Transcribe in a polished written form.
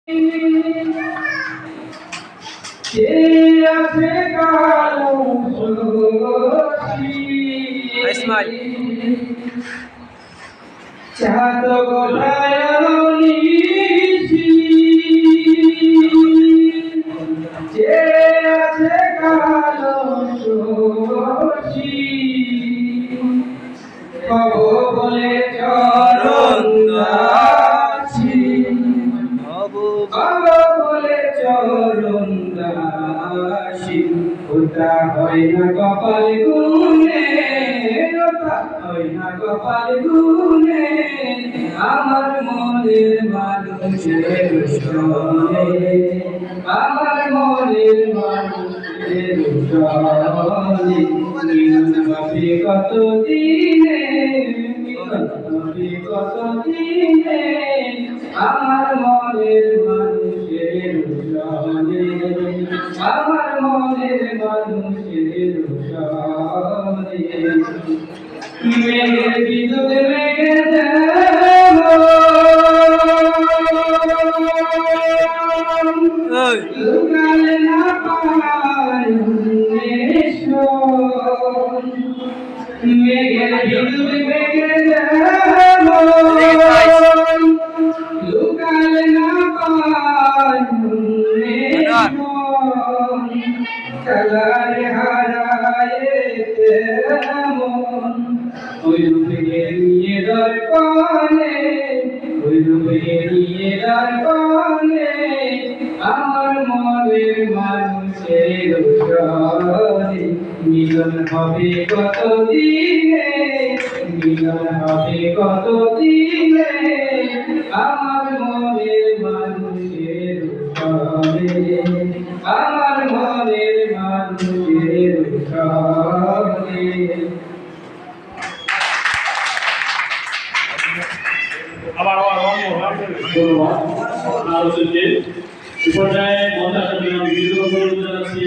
কে আছে কালো ইসমাইল চাঁদ গোলায় নিশি কে আছে কালো কব বলে চরণ দাসী কব বলে চরণ দাসী ওটা হয় না কপাল গুনে ওটা হয় না কপাল গুনে আমার মনের মানুষের সনে আমার মনের মানুষের সনে মিলন হবে কত দিনে মিলন হবে কত দিনে আমার মনের মানুষের সনে আমার মনের মানুষের সনে মেঘের বিদ্যুৎ মেঘে লুকালে না পায় মেঘের বিদ্যুৎ মেঘে লুকালে না পায় খেলারে হারায় তেমন ওই রূপে নিয়ে দর্পণে ওই রূপে নিয়ে দর্পণে আমার মনের মানুষের সনে মিলন হবে কত দিনে মিলন হবে কত দিনে আমার মনের মানুষের সনে আমার মনের মানুষের সনে আবার আলোচনাকে পর্যায়ে মঞ্চাসনে বিরোধী জানাচ্ছি